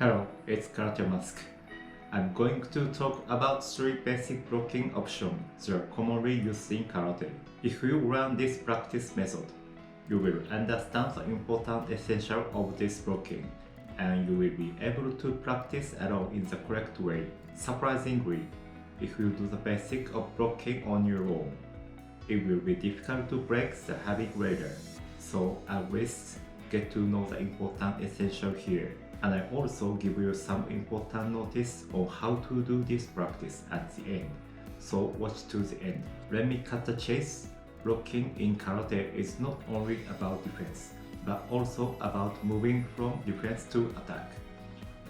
Hello, it's karatemask. I'm going to talk about 3 basic blocking options that are commonly used in karate. If you learn this practice method, you will understand the important essential of this blocking, and you will be able to practice alone in the correct way. Surprisingly, if you do the basic of blocking on your own, it will be difficult to break the habit later. So at least get to know the important essential here. And I also give you some important notice on how to do this practice at the end. So watch to the end. Let me cut the chase. Blocking in karate is not only about defense, but also about moving from defense to attack.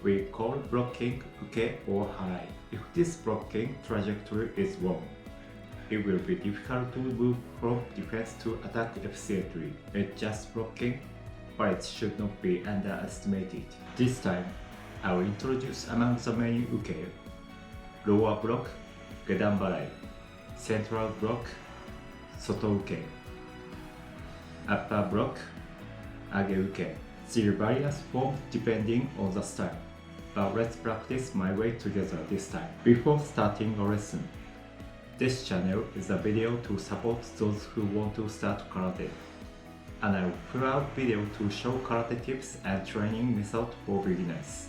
We call blocking uke or hai. If this blocking trajectory is wrong, it will be difficult to move from defense to attack efficiently. It's just blocking, but it should not be underestimated. This time, I will introduce among the many uke: lower block, gedan barai, central block, soto uke, upper block, age uke. The various forms depending on the style, but let's practice my way together this time. Before starting a lesson, this channel is a video to support those who want to start karate, and I will put out video to show karate tips and training method for beginners.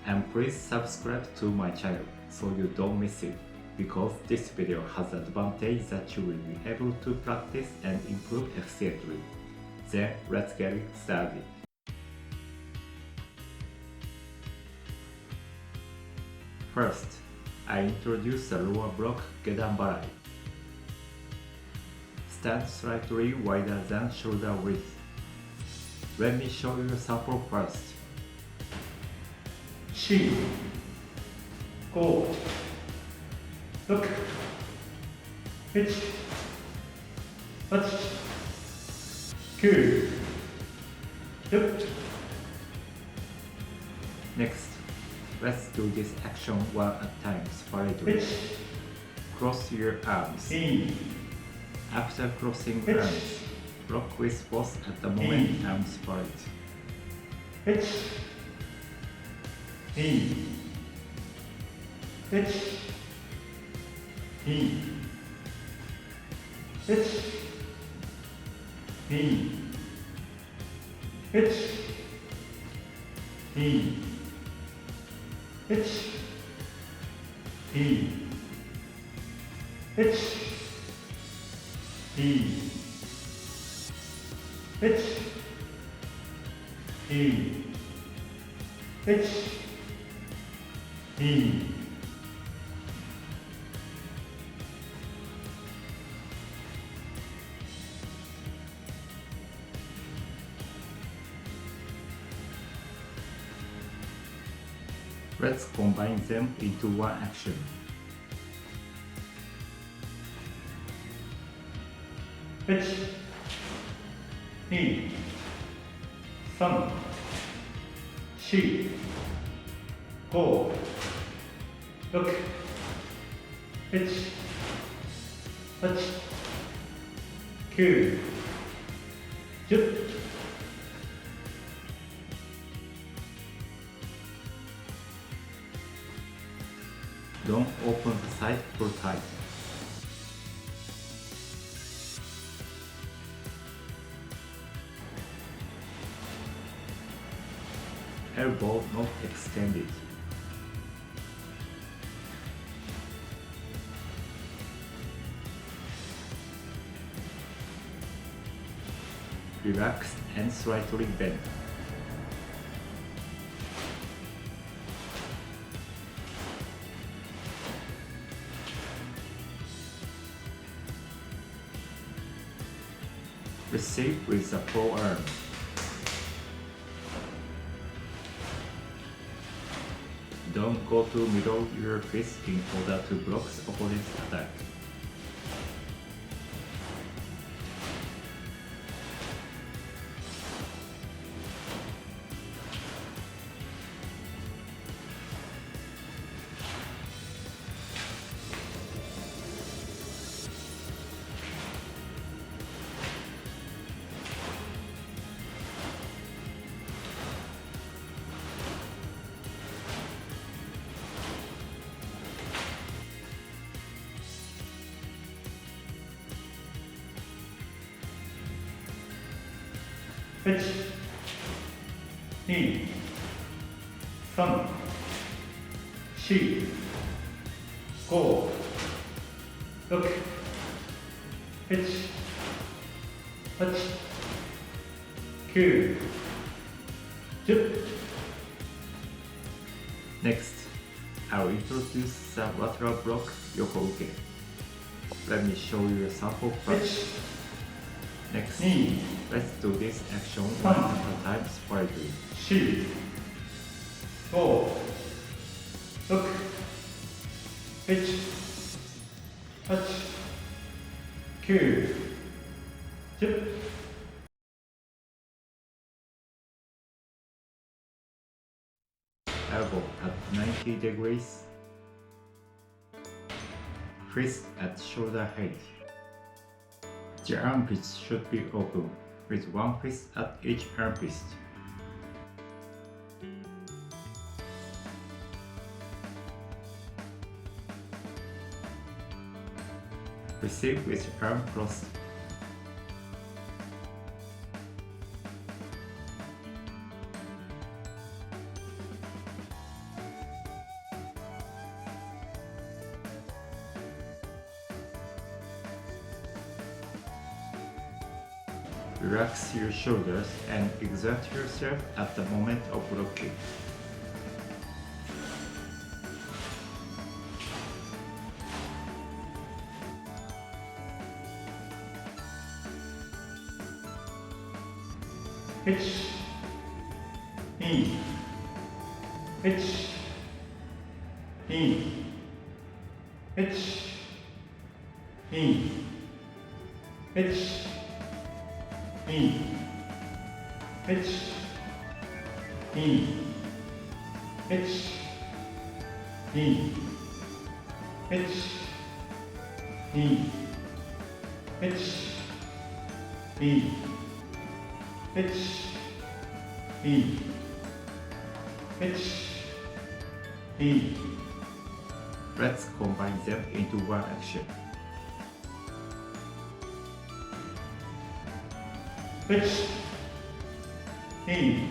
And please subscribe to my channel so you don't miss it, because this video has the advantage that you will be able to practice and improve efficiently. Then let's get started. First, I introduce the lower block gedan barai. Stand slightly wider than shoulder width. Let me show you a sample first. 4, 5, 6, 7, 8, 9, 10. Next, let's do this action one at a time separately. Cross your arms. After crossing arms, block with both at the moment arms separate. 1, 2, 1, 2, 1, 2, 1, 2, 1, 2, 1, 2, 1, 2, 1, 2. Let's combine them into one action. 1, 2, 3, 4, 5, 6, 7, 8, 9, 10. Don't open the side too tight. Elbow not extended. Relaxed and slightly bent. Receive with the forearm. Don't go to middle your fist in order to block the opponent's attack. 1、2、3、4、5、6、7、8、9、10。Next, I'll introduce the lateral block Yoko-uke. Let me show you a sample first. Next, let's do this action one at a time separately. 4、5、6、7、8、9、10。Elbow at 90 degrees. Fist at shoulder height. The armpits should be open, with one fist at each armpit. Receive with arm crossed. Relax your shoulders and exert yourself at the moment of blocking. H, E, H, E, H, E, H, E, H, E, H, E, H, E, H, E, H, E, H, E. Let's combine them into one action. H, E,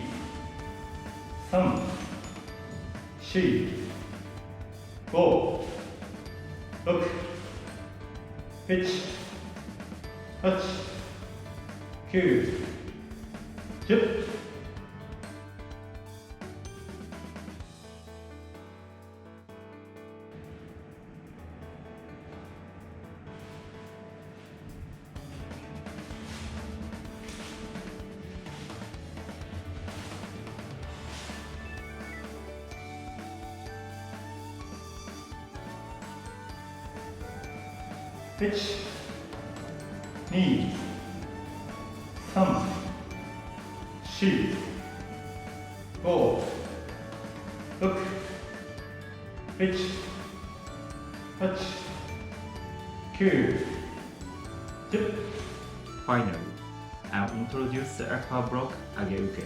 3、4、5、6、7、8、9、10。1、2、3、4、5、6、7、8、9、10。Finally, I'll introduce the aqua block Ageuke.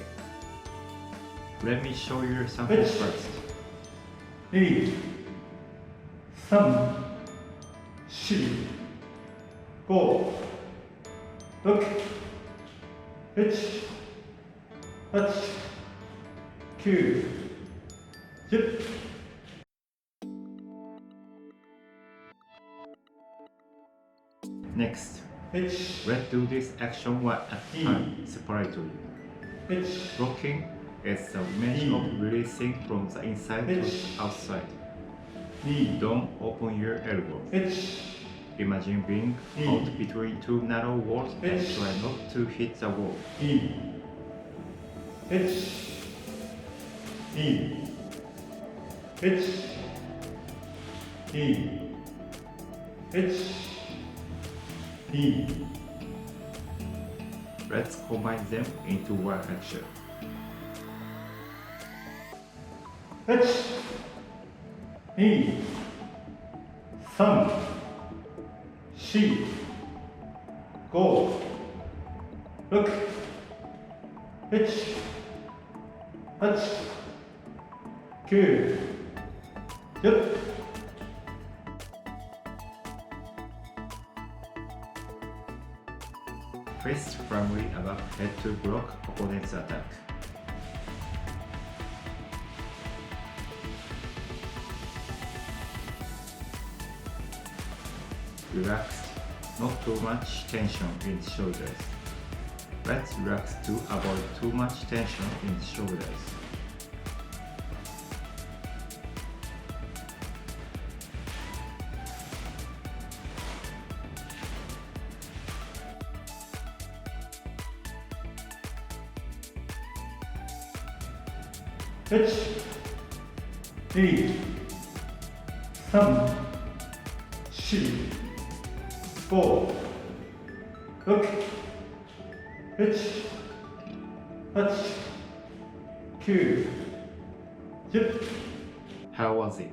Let me show you your sample first. 1、3、4、5、6、7、8、9、10。Next, let's do this action one at a time separately. Blocking is the image of releasing from the inside to the outside. Don't open your elbows. Imagine being caught between two narrow walls and try not to hit the wall. Let's combine them into one action. 1、2、3、4、5、6、7、8、9、10。Fist firmly above head to block opponent's attack. Relaxed, not too much tension in shoulders. Let's relax to avoid too much tension in shoulders. H, E, 3, 4, 5, 6, 7, 8, 9, 10. How was it?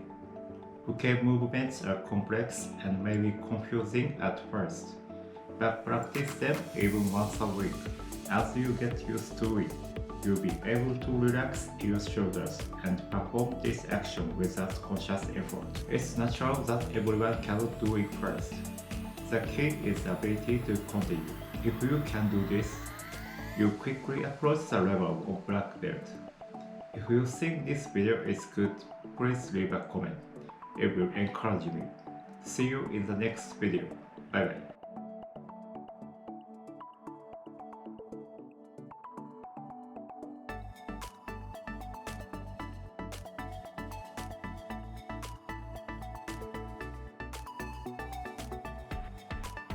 Bouquet movements are complex and may be confusing at first, but practice them even once a week. As you get used to it, you'll be able to relax your shoulders and perform this action without conscious effort. It's natural that everyone cannot do it first. The key is the ability to continue. If you can do this, you quickly approach the level of black belt. If you think this video is good, please leave a comment. It will encourage me. See you in the next video. Bye bye.